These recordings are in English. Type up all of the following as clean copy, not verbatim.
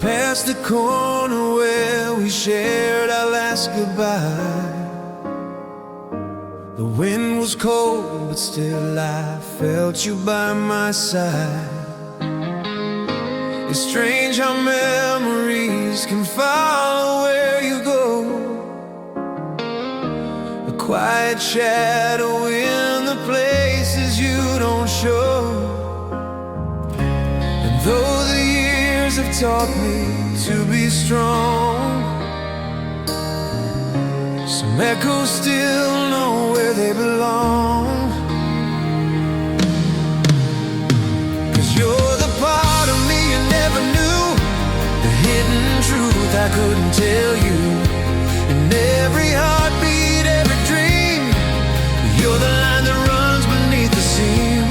Past the corner where we shared our last goodbye. The wind was cold, but still I felt you by my side. It's strange how memories can follow where you go, a quiet shadow in the places you don't show. And though the years have taught me to be strong, some echoes still know where they belong. 'Cause you're the part of me you never knew, the hidden truth I couldn't tell you. In every heartbeat, every dream, you're the line that runs beneath the seam.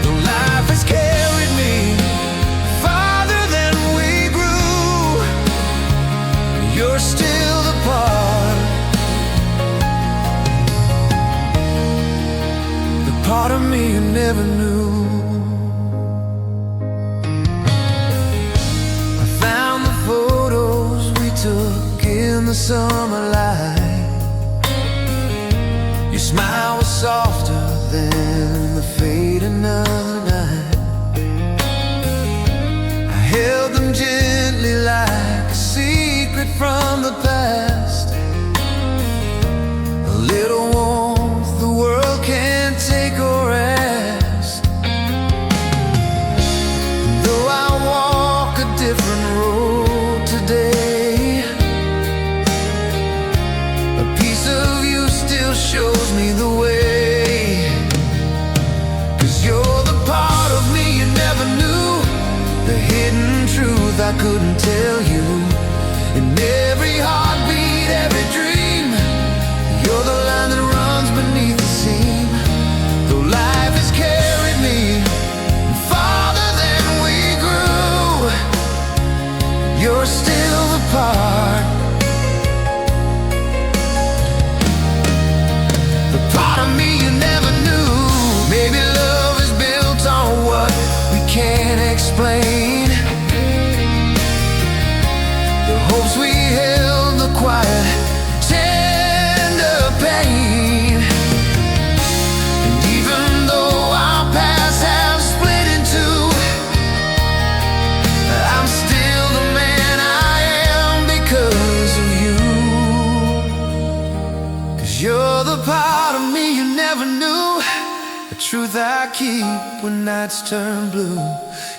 Though life has carried me farther than we grew, you're still the part of me you never knew. I found the photos we took in the summer light. Your smile was softer than the fading of the night. I held them gently like a secret from the past, a little warmth the world can't take or ask. Though I walk a different road today, a piece of you still shows me the way. 'Cause you're the part of me you never knew, the hidden truth I couldn't tell you. In every heartbeat, every dream, you're the line that runs beneath the seam. Though life has carried me farther than we grew, you're still the part of me you never knew. Maybe love is built on what we can't explain, the hopes we held, the quiet, tender pain. And even though our paths have split in two, I'm still the man I am because of you. 'Cause you're the part of me you never knew, the truth I keep when nights turn blue.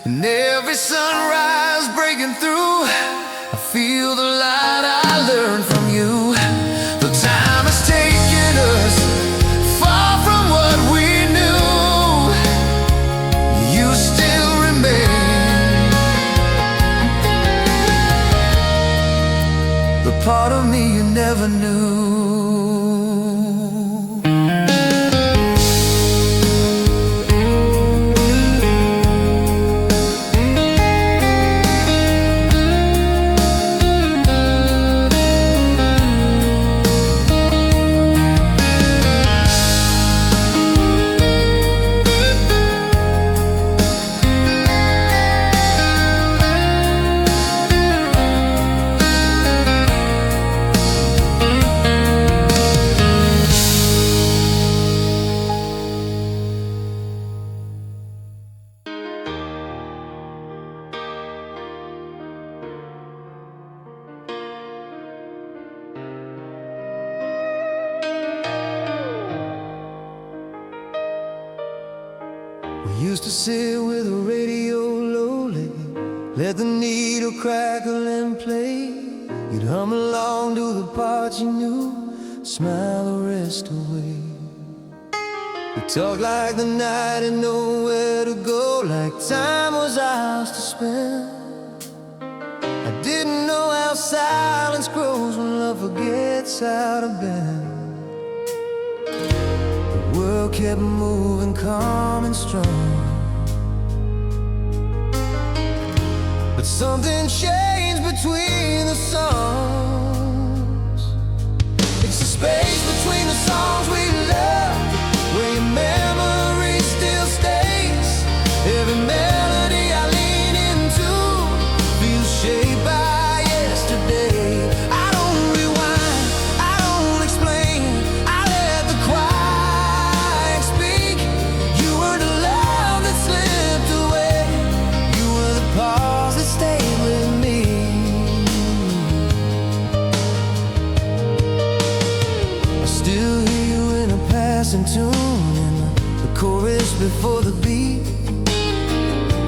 And every sunrise breaking through, I feel the light I learned from you. The time has taken us far from what we knew, you still remain the part of me you never knew. Used to sit with the radio lowly, let the needle crackle and play. You'd hum along to the parts you knew, smile the rest away. We talked like the night and nowhere to go, like time was ours to spend. I didn't know how silence grows when love forgets how to bend. The world kept moving calm and strong, but something changed between the songs. It's the space between the songs we love, where your memory still stays. Every melody I lean into feels shaped dancing tune in the chorus before the beat.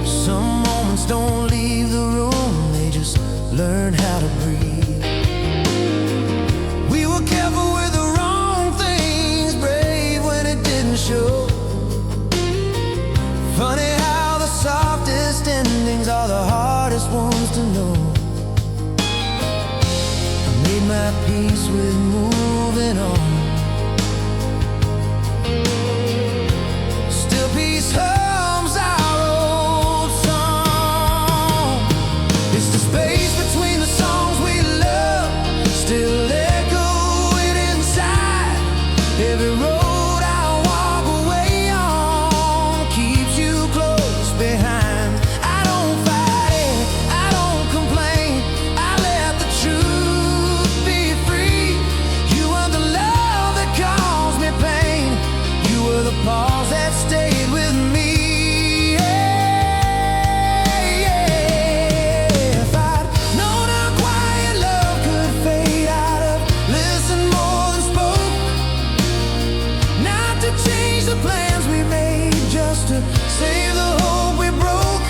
Some moments don't leave the room, they just learn how to breathe. We were careful with the wrong things, brave when it didn't show. Funny how the softest endings are the hardest ones to know. I made my peace with moving on. Still peace hums our old song. It's the space between the songs we love, still echoing inside. Every road I walk away on keeps you close behind. I don't fight it, I don't complain, I let the truth be free. You were the love that caused me pain, you were the pause that stayed with me. If I'd known how quiet love could fade, I'd have listened more than spoke. Not to change the plans we made, just to save the hope we broke.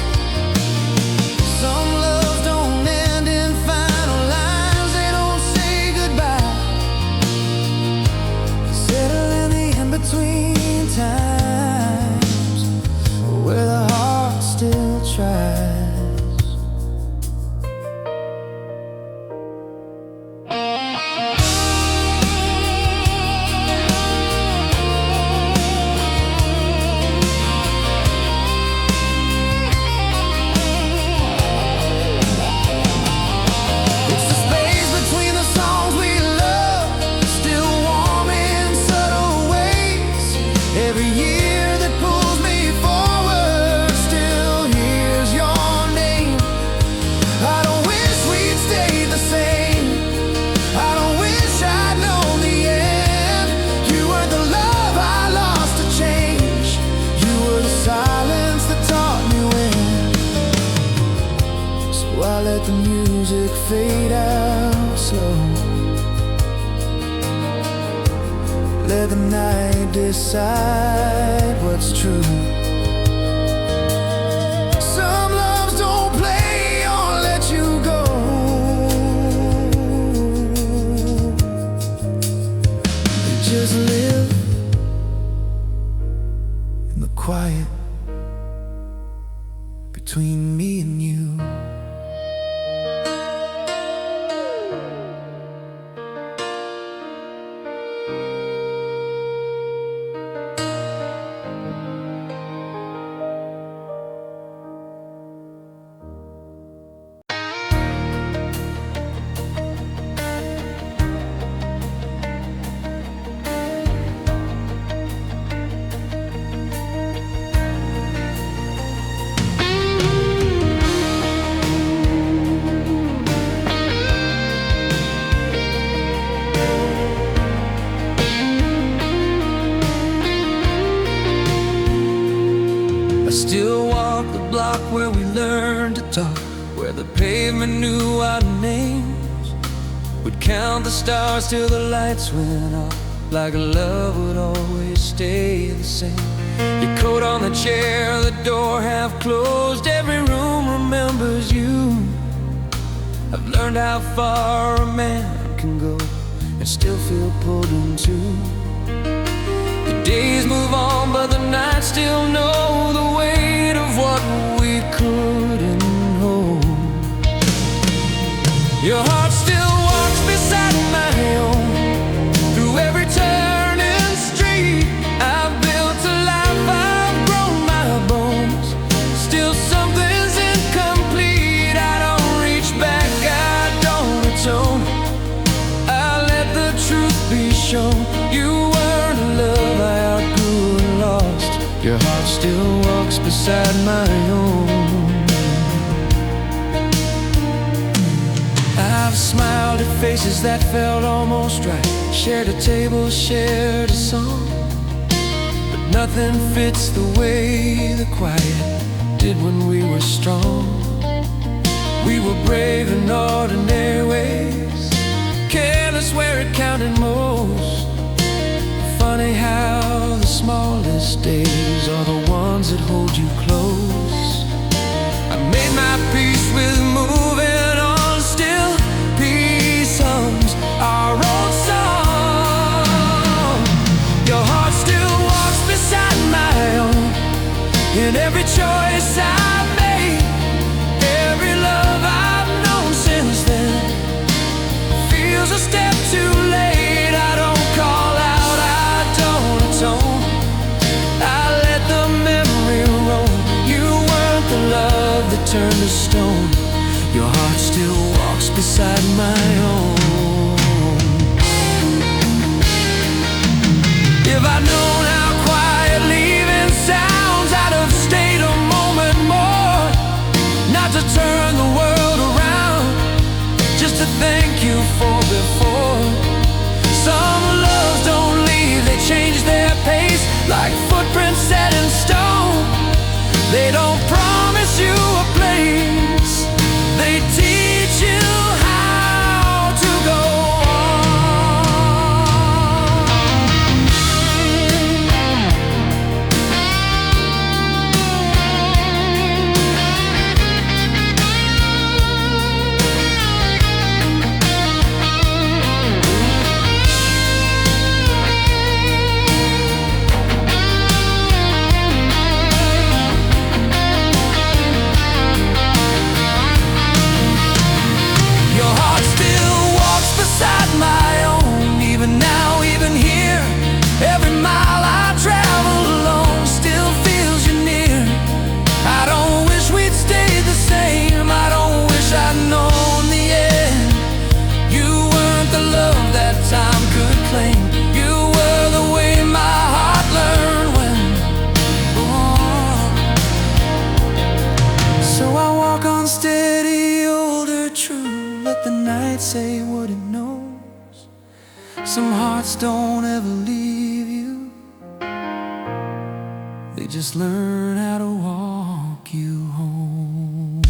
Some loves don't end in final lines, they don't say goodbye. Settle in the in-between times, where the heart still tries. It's the space between the songs we love, still warm in subtle ways. Every year that pulls me forward still hears your name. I don't wish we'd stayed the same, I don't wish I'd known the end. You were the love I lost to change, you were the silence that taught me when. So I let the music fade out slow, let the night decide what's true. Some loves don't play or let you go, they just live in the quiet between me and you. I still walk the block where we learned to talk, where the pavement knew our names. We'd count the stars till the lights went off, like love would always stay the same. Your coat on the chair, the door half closed, every room remembers you. I've learned how far a man can go and still feel pulled in two. The days move on, but the nights still know the weight of what we couldn't hold. Your heart still walks beside my own, through every turning street. I've built a life, I've grown my bones, still something's incomplete. I don't reach back, I don't atone, I let the truth be shown. You weren't a love I outgrew and lost, your heart still walks beside my own. I've smiled at faces that felt almost right, shared a table, shared a song, but nothing fits the way the quiet did when we were strong. We were brave in ordinary ways, careless where it counted most. Funny how days are the ones that hold you close. I made my peace with moving on. Still, peace hums our old song. Your heart still walks beside my own in every choice I've made, every love I've known since then feels a step too late. I don't call out, I don't atone, I let the memory roll. You weren't the love that turned to stone. Your heart still walks beside my own. If I'd known how quiet leaving sounds, I'd have stayed a moment more, not to turn the world around, just to thank you for before. Some loves don't leave, they change their pace, like footprints set in stone. They don't promise you a place, they teach you how to go say what it knows. Some hearts don't ever leave you, they just learn how to walk you home.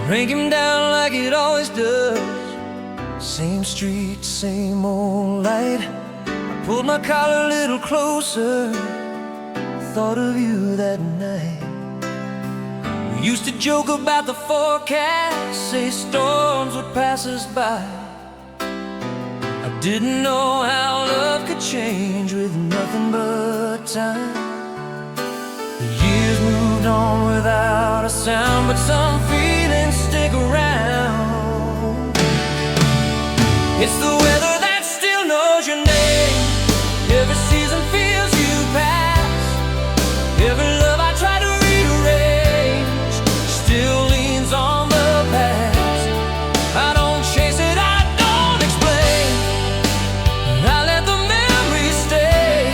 Break him down like it always does. Same street, same old light. I pulled my collar a little closer, thought of you that night. We used to joke about the forecast, say storms would pass us by. I didn't know how love could change with nothing but time. The years moved on without a sound, but some feelings stick around. It's the weather that still knows your name. Every season feels you pass. Every love I try to rearrange still leans on the past. I don't chase it, I don't explain, I let the memories stay.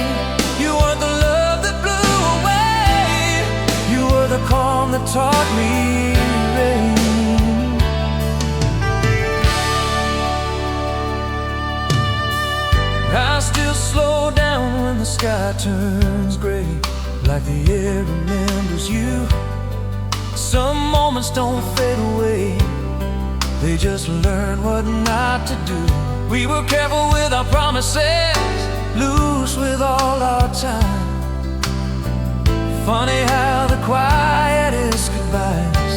You were the love that blew away, you were the calm that taught me rain. I still slow down when the sky turns gray. like the air remembers you. Some moments don't fade away, they just learn what not to do. We were careful with our promises, loose with all our time. Funny how the quietest goodbyes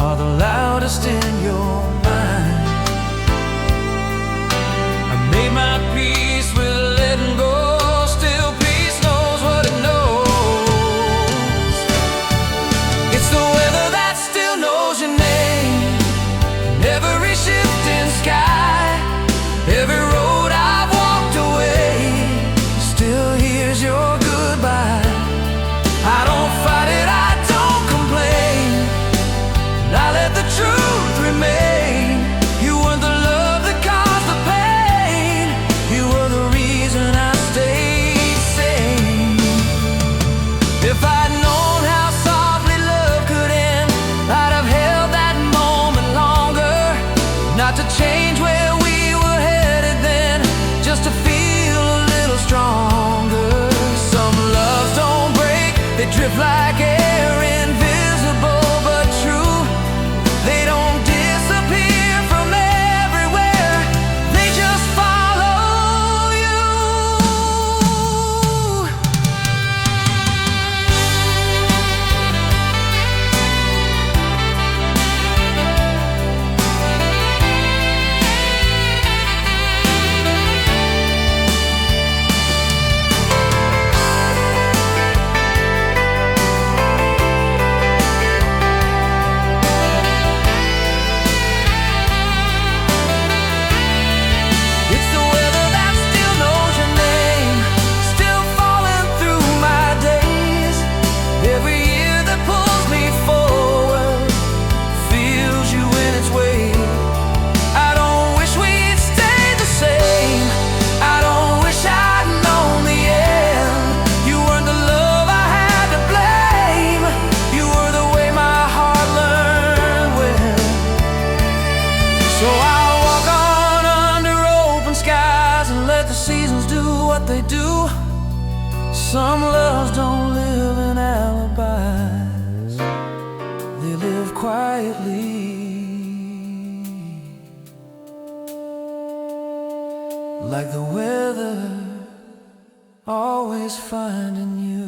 are the loudest in your mind. I made my peace with letting go. Still peace knows what it knows. It's the weather that still knows your name, and every shifting sky, every road I've walked away still hears your goodbye. I don't fight it, I don't complain, and I let the truth remain. You weren't the love that caused the pain, you were the reason I stayed sane. If I'd known how softly love could end, I'd have held that moment longer. Not to change where we were headed then, just to feel a little stronger. Some loves don't break, they drift like air, invisible but true. They don't disappear from everywhere, they just follow you. It's the weather that still knows your name, still falling through my days. Every year that pulls me forward feels you in its way. I don't wish we'd stayed the same, I don't wish I'd known the end. You weren't the love I had to blame, you were the way my heart learned when. So I'll walk on under open skies and let the seasons do what they do. Some loves don't live in alibis, they live quietly, like the weather always finding you.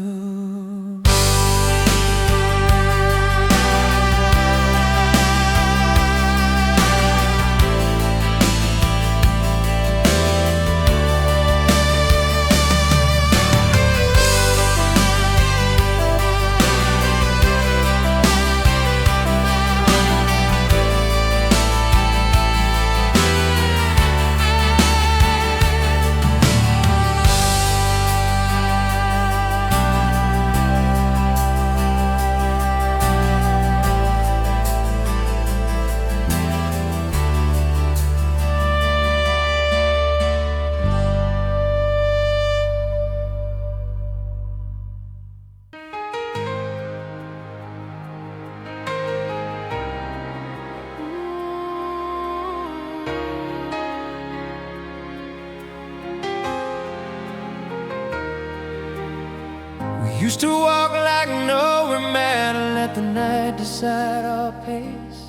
Used to walk like nowhere man and let the night decide our pace,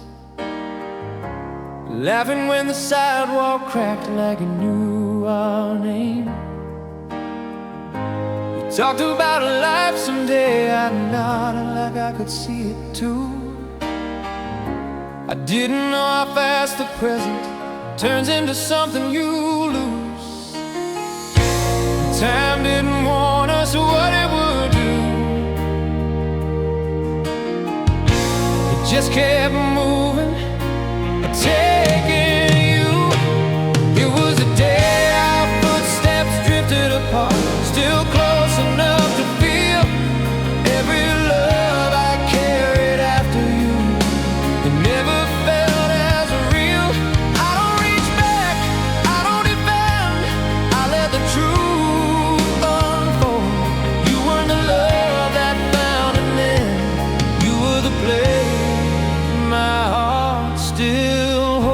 laughing when the sidewalk cracked like it knew our name. We talked about a life someday, I nodded like I could see it too. I didn't know how fast the present turns into something you lose. Time didn't warn us what it would do, just kept moving, taking you. It was a day our footsteps drifted apart, still close enough to feel every love I carried after you. It never felt as real. I don't reach back, I don't defend, I let the truth unfold. You weren't the love that found an end, you were the place my heart still holds.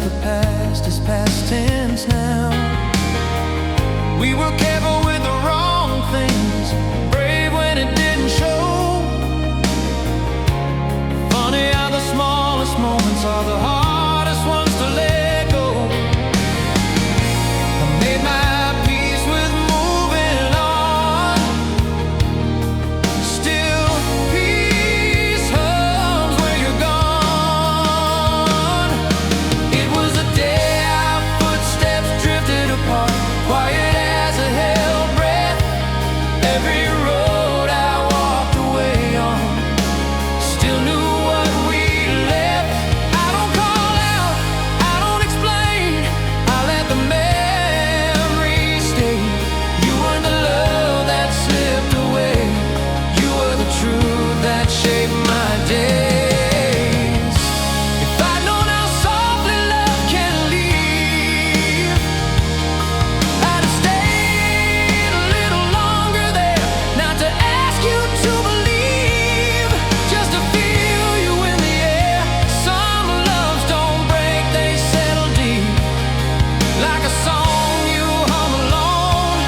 the past is past tense now. We were careful with the wrong things, brave when it didn't show. Funny how the smallest moments are the hardest ones to let go. I made my peace with moving on. Still, peace hums where you're gone. It was a day our footsteps drifted apart, quiet as a held breath. Every road I walked away on still knew what we left. I don't call out, I don't explain, I let the memories stay. You were the love that slipped away, you were the truth that shaped my days. If I'd known how softly love can leave, I'd have stayed a little longer there, not to ask you to believe, just to feel you in the air. Some loves don't break, they settle deep, like a song you hum alone.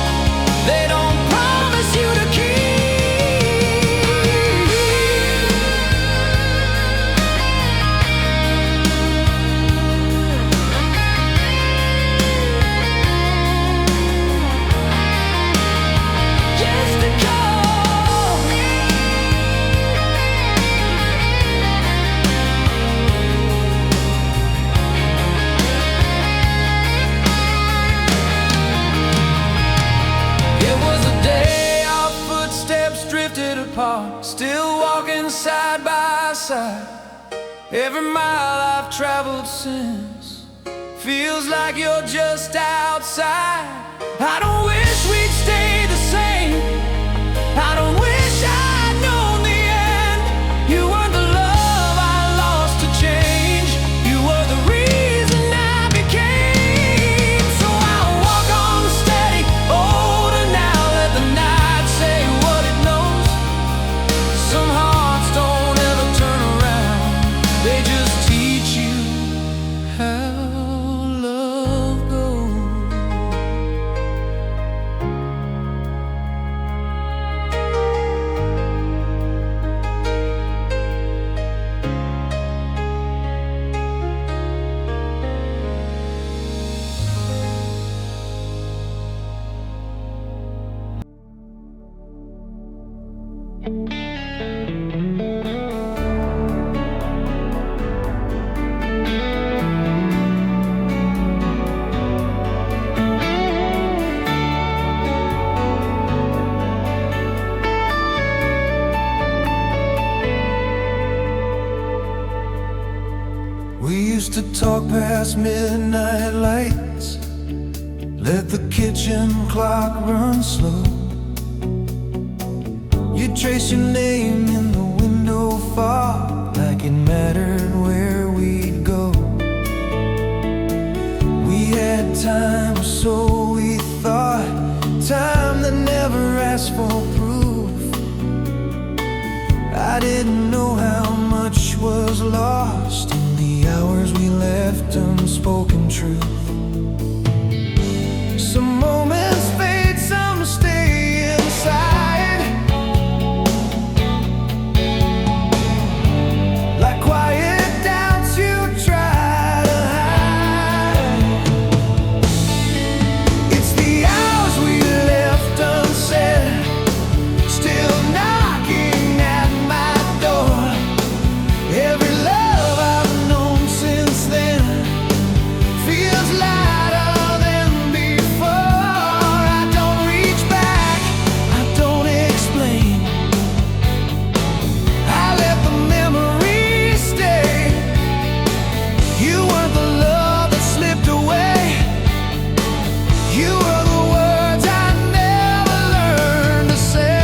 They don't promise you to keep. Just to go. It was a day our footsteps drifted apart, still walking side by side. Every mile I've traveled since feels like you're just outside. I don't wish we'd stay the same, I don't wish I'd known the end. You weren't the love I lost to change, you were the reason I became. So I'll walk on steady, older now, let the night say what it knows. Some hearts don't ever turn around, they just teach you how love goes. We used to talk past midnight lights, let the kitchen clock run slow. You'd trace your name in the window fog, like it mattered where we'd go. We had time, so we thought, time that never asked for proof. I didn't know how much was lost in the hours we left unspoken truth. Some moments fade, some stay inside, like quiet doubts you try to hide. It's the hours we left unsaid, still knocking at my door. Every love I've known since then feels lighter than before. I don't reach back, I don't explain, I let the memories stay. You weren't the love that slipped away, you were the words I never learned to say.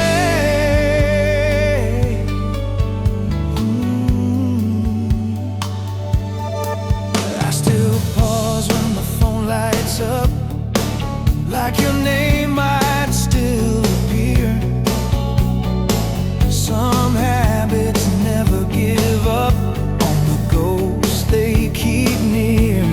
I still pause when the phone lights up, like your name might still appear. Some habits never give up on the ghosts they keep near.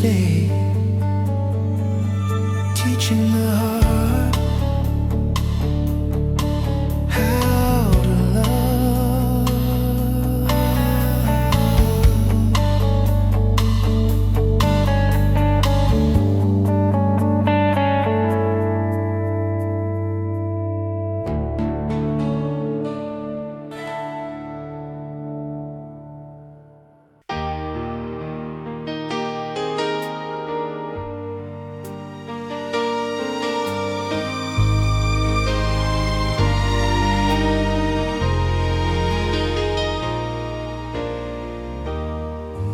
day, teaching the heart how to love.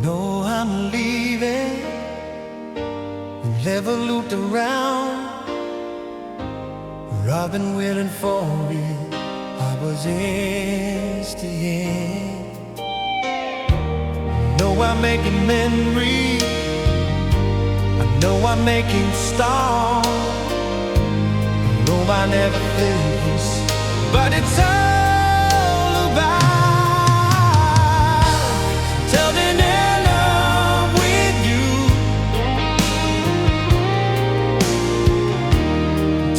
No, I'm leaving. Never looped around. I've been waiting for it. I was staying. Know I'm making memories. I know I'm making stars. I know I never finish, but it's all about telling in love with you.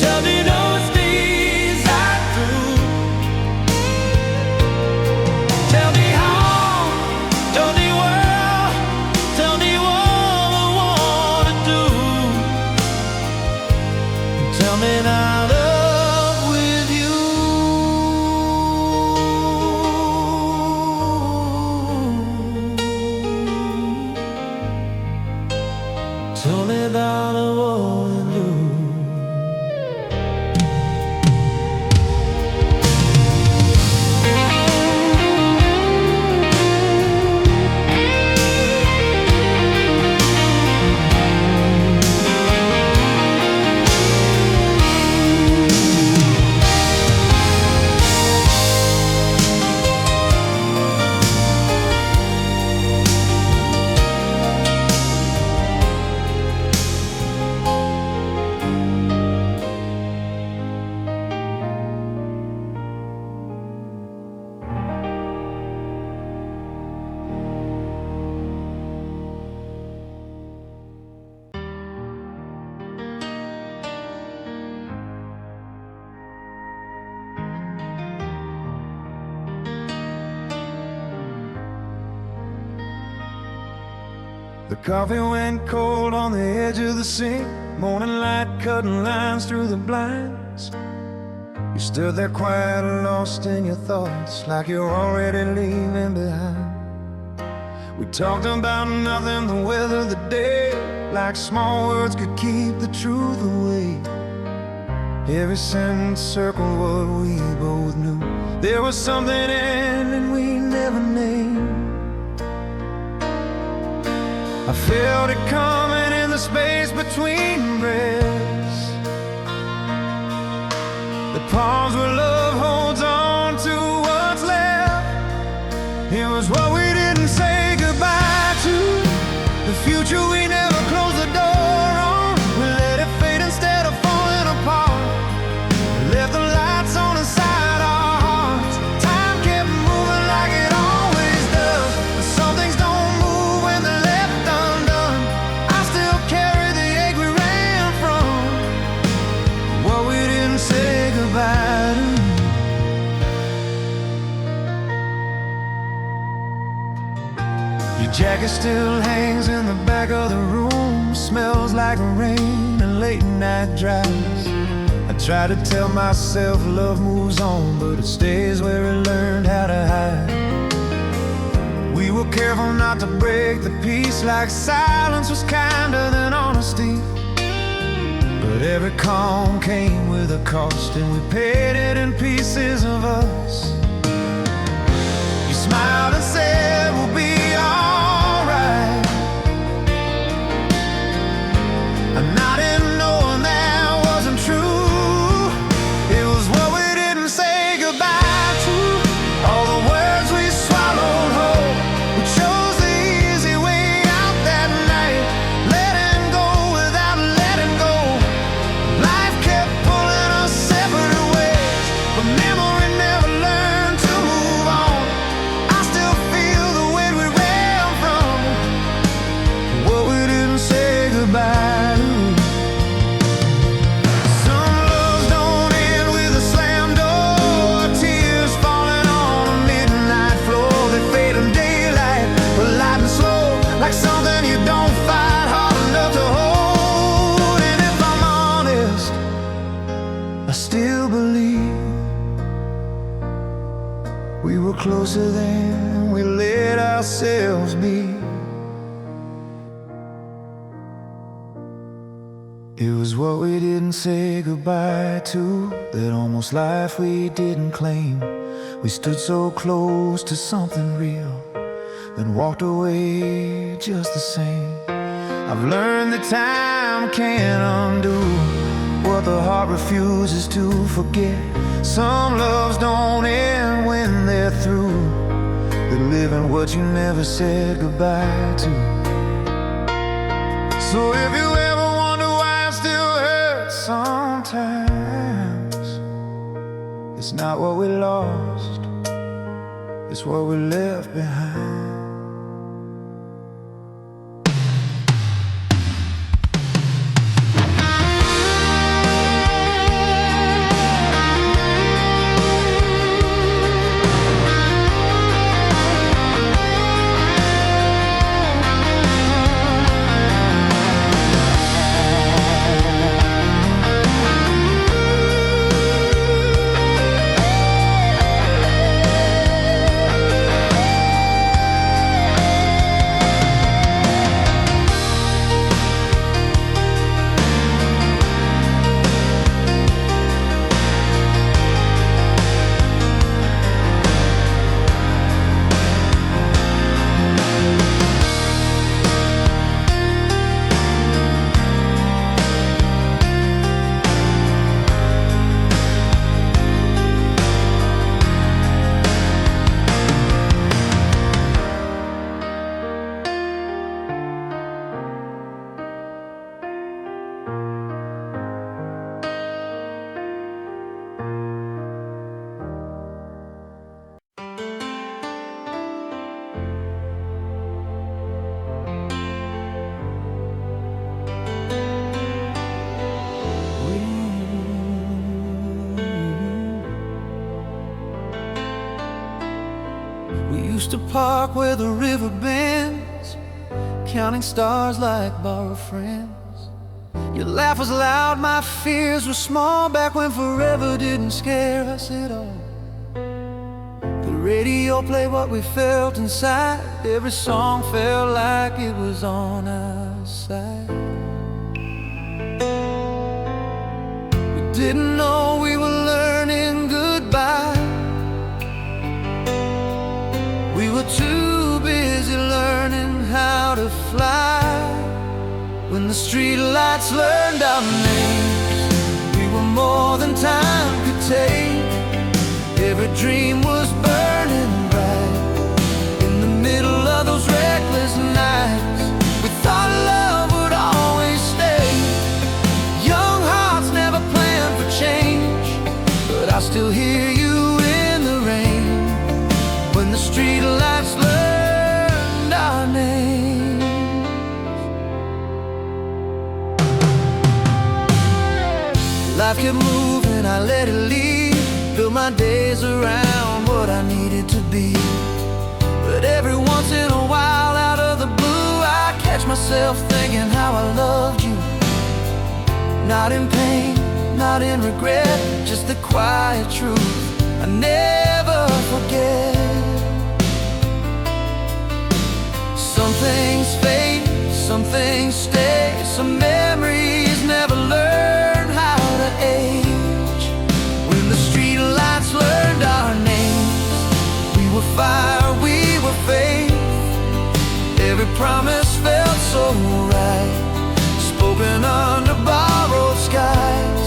Tell me those things I do. Tell me how, tell me where, tell me what I wanna do. Tell me that I love with you. Tell me that I love with you. The coffee went cold on the edge of the sink. Morning light cutting lines through the blinds. You stood there quiet, lost in your thoughts, like you're already leaving behind. We talked about nothing, the weather, the day, like small words could keep the truth away. Every sentence circled what we both knew. There was something ending we never named. I felt it coming in the space between breaths. The pause where love holds on to what's left. It was what we didn't say goodbye to, the future we never closed the door on. We let it fade instead of falling apart. We left the lights on inside our hearts. Time kept moving like it always does, but some things don't move when they're left undone. I still carry the ache we ran from, what we didn't say goodbye to. Your jacket still hangs in the back of the room, smells like rain and late night drives. I try to tell myself love moves on, but it stays where it learned how to hide. We were careful not to break the peace, like silence was kinder than honesty. But every calm came with a cost, and we paid it in pieces of us. You smiled and said we'll be alright, and I didn't know that wasn't true. It was what we didn't say goodbye to, all the words we swallowed whole. We chose the easy way out that night, letting go without letting go. Life kept pulling us separate ways, but memory never learned to move on. I still feel the I still believe we were closer than we let ourselves be. It was what we didn't say goodbye to, that almost life we didn't claim. We stood so close to something real, then walked away just the same. I've learned that time can't undo what the heart refuses to forget. Some loves don't end when they're through. They're living what you never said goodbye to. So if you ever wonder why it still hurts sometimes, it's not what we lost, it's what we left behind. Used to park where the river bends, counting stars like borrowed friends. Your laugh was loud, my fears were small, back when forever didn't scare us at all. The radio played what we felt inside, every song felt like it was on our side. We didn't know we were learning goodbye. We were too busy learning how to fly. When the streetlights learned our names, we were more than time could take. Every dream was burning bright. In the middle of those reckless nights, we thought love would always stay. Young hearts never planned for change, but I still hear you in the rain. When the streetlights learned our names. Life kept moving, I let it lead. Built my days around what I needed to be. But every once in a while, out of the blue, I catch myself thinking how I loved you. Not in pain, not in regret, just the quiet truth I never forget. Some things fade, some things stay, some memories never learn how to age. When the streetlights learned our names, we were fire, we were faith. Every promise felt so right, spoken under borrowed skies.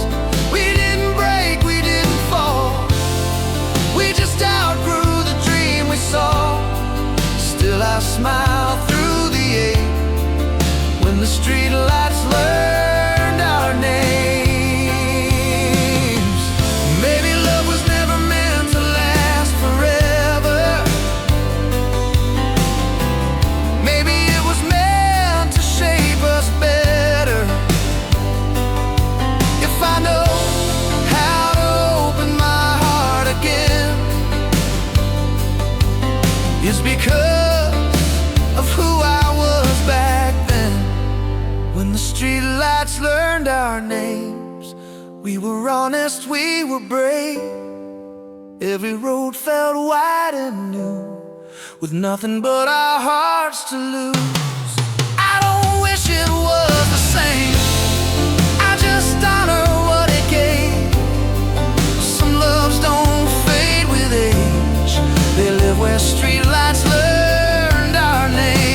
We didn't break, we didn't fall, we just outgrew the dream we saw. Still I smile through the ache when the streetlights learned our names. Maybe love was never meant to last forever. Maybe it was meant to shape us better. If I know how to open my heart again, it's because of who I was back then. When the streetlights learned our names, We were honest, we were brave. Every road felt wide and new, with nothing but our hearts to lose. I don't wish it was the same, I just honor what it gave. Some loves don't fade with age, they live where streetlights learned our name.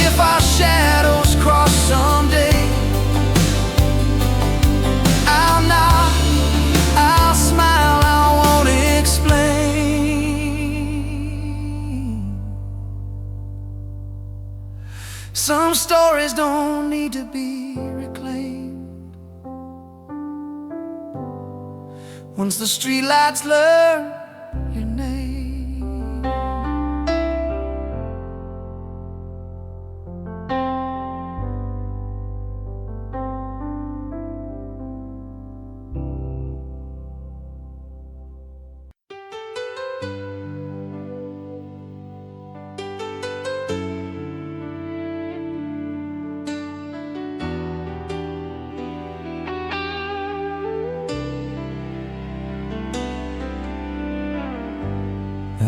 If our shadows cross someday, I'll nod, I'll smile, I won't explain. Some stories don't need to be reclaimed. Once the streetlights learn your name.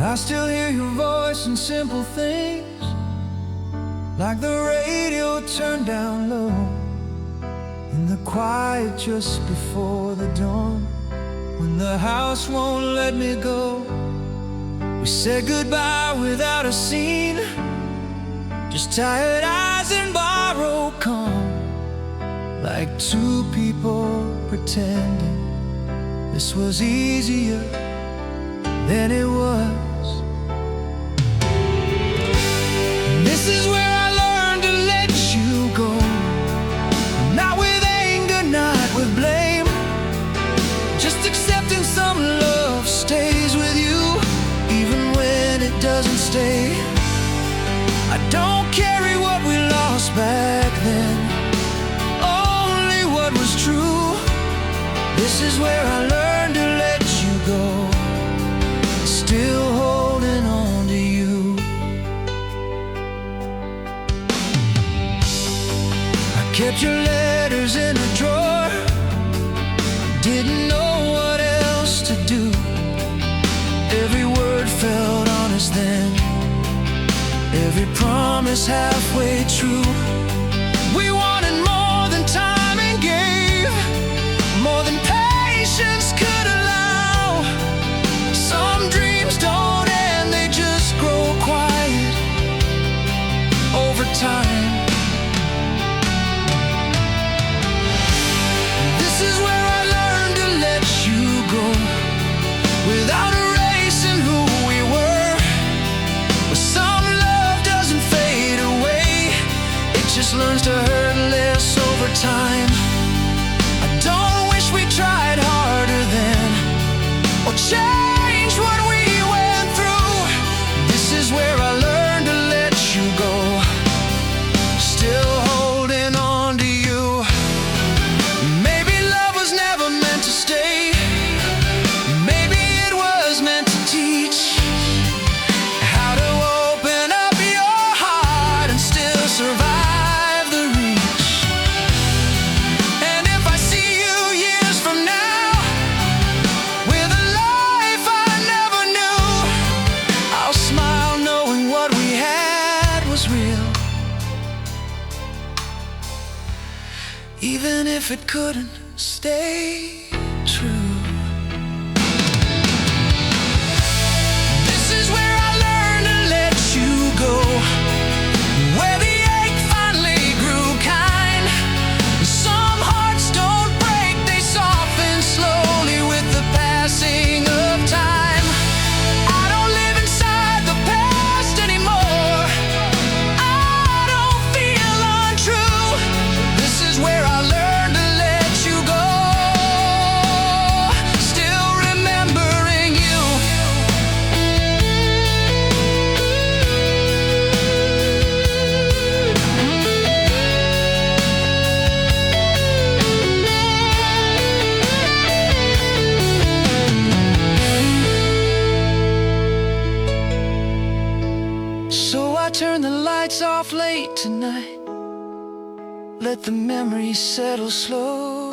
I still hear your voice in simple things, like the radio turned down low, in the quiet just before the dawn, when the house won't let me go. We said goodbye without a scene, just tired eyes and borrowed calm, like two people pretending this was easier than it was. This is where I learned to let you go, not with anger, not with blame, just accepting some love stays with you, even when it doesn't stay. I don't carry what we lost back then, only what was true. This is where I learned to let you go, still holding on to you. I kept your letters in a drawer, didn't know what else to do. Every word felt honest then, every promise halfway true. We wanted more than time and gave, more than patience could allow. Some dreams don't end, they just grow quiet over time. This is where I learned to let you go, without erasing who we were. But some love doesn't fade away, it just learns to hurt less over time. I don't wish we tried harder then, or change what we went through. This is where I learned to let you go, still holding on to you. Maybe love was never meant to stay, maybe it was meant to teach how to open up your heart and still survive the reach. And if I see you years from now with a life I never knew, I'll smile knowing what we had was real, even if it couldn't stay true. This is where I learned to let you go, where the ache finally grew kind. Some hearts don't break, they soften slowly with the passing of time. I don't live inside the past anymore, I don't feel untrue. This is where I learned to let you go. let the memories settle slow.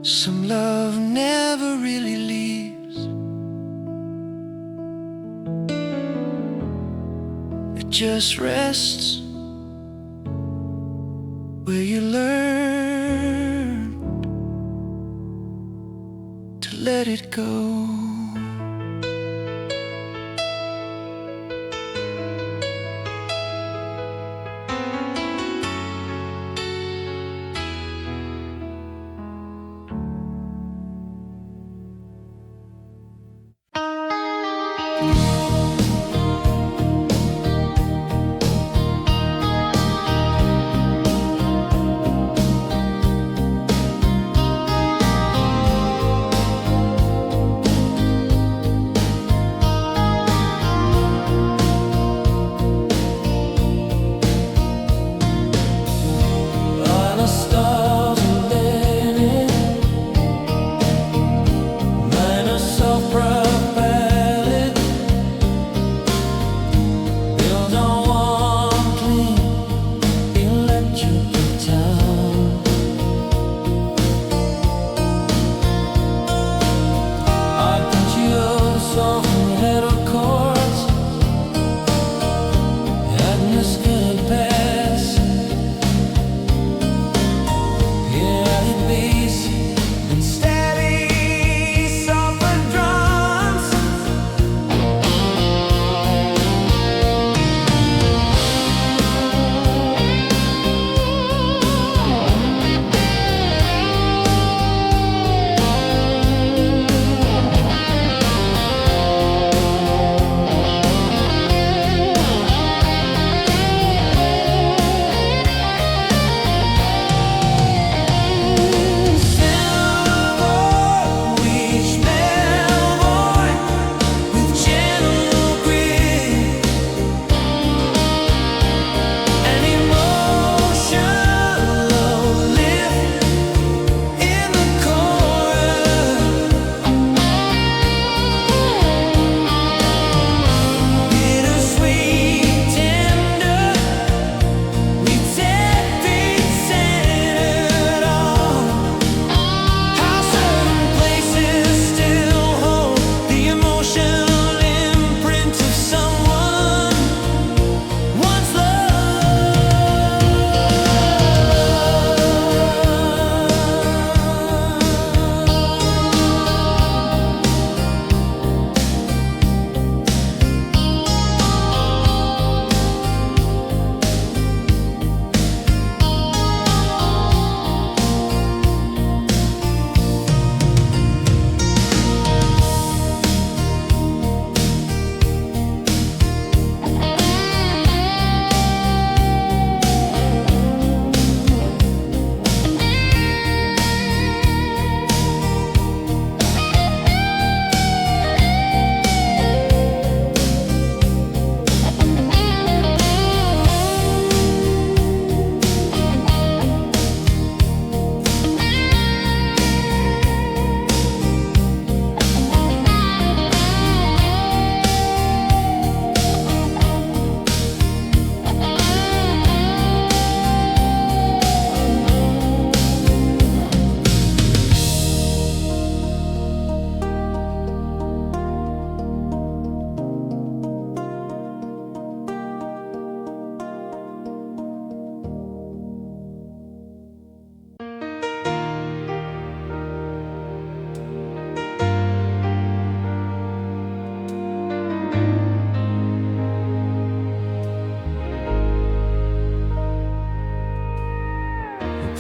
Some love never really leaves. It just rests where you learn to let it go.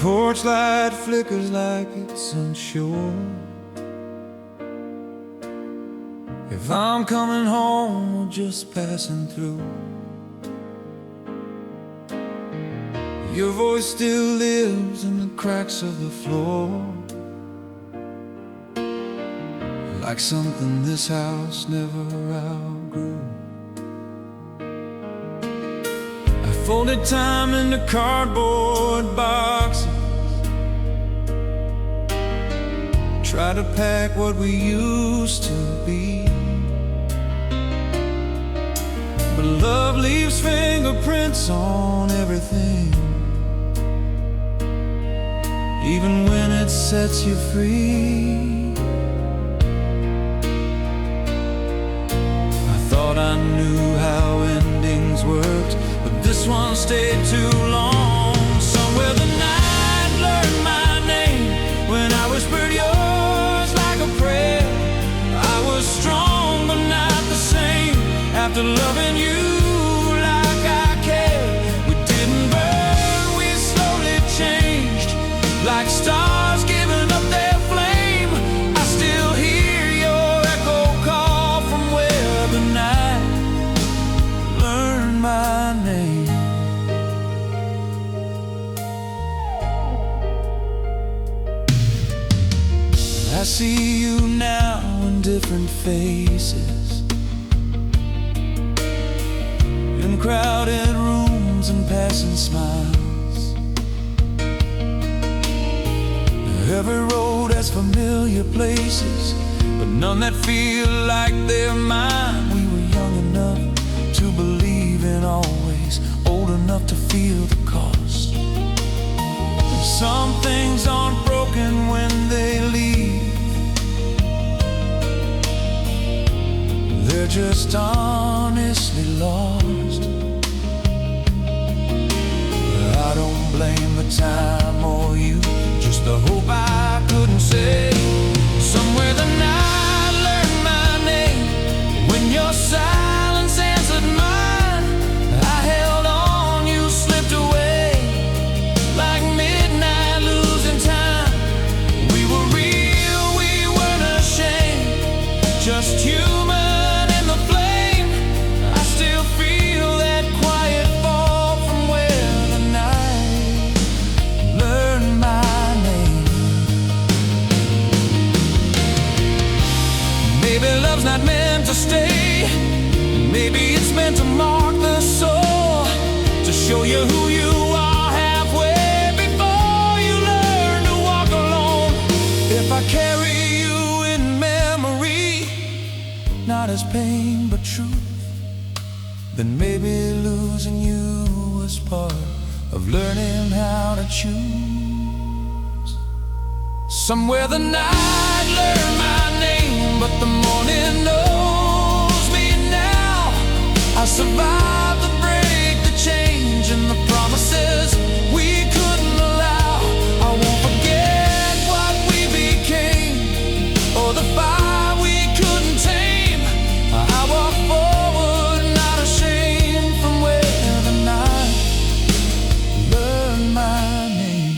Porch light flickers like it's unsure if I'm coming home or just passing through. Your voice still lives in the cracks of the floor, like something this house never outgrew. I folded time into cardboard boxes, try to pack what we used to be. but love leaves fingerprints on everything, even when it sets you free. I thought I knew how endings worked, but this one stayed too long. Somewhere the night learned my name when I whispered yours like a prayer. I was strong but not the same after loving you like I cared. We didn't burn, we slowly changed, like stars giving up their flame. I still hear your echo call from where the night learned my name. I see you now in different faces, in crowded rooms and passing smiles. Every road has familiar places, but none that feel like they're mine. We were young enough to believe in always, old enough to feel the cost. Some things aren't broken when they leave, they're just honestly lost. I don't blame the time or you, just the hope I couldn't say. Somewhere the night learned my name when your silence answered mine. I held on, you slipped away like midnight losing time. We were real, we weren't ashamed, just human in the flame. I still feel that quiet fall from where the night learned my name. Maybe love's not meant to stay, maybe it's meant to mark the soul, to show you who you are halfway before you learn to walk alone. If I carry you in memory, not as pain but truth, then maybe losing you was part of learning how to choose. Somewhere the night learned my name, but the morning knows me now. I survived the break, the change, and the promises we couldn't allow. I won't forget what we became, or the fire we couldn't tame. I walk forward, not ashamed, from where the night learned my name.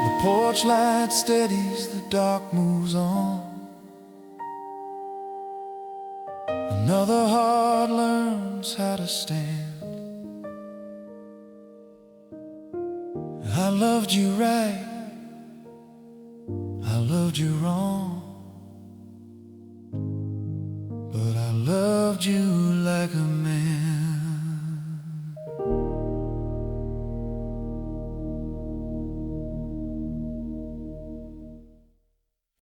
The porch light steadies, the dark moves on. Another heart learns how to stand. I loved you right, I loved you wrong, but I loved you like a man.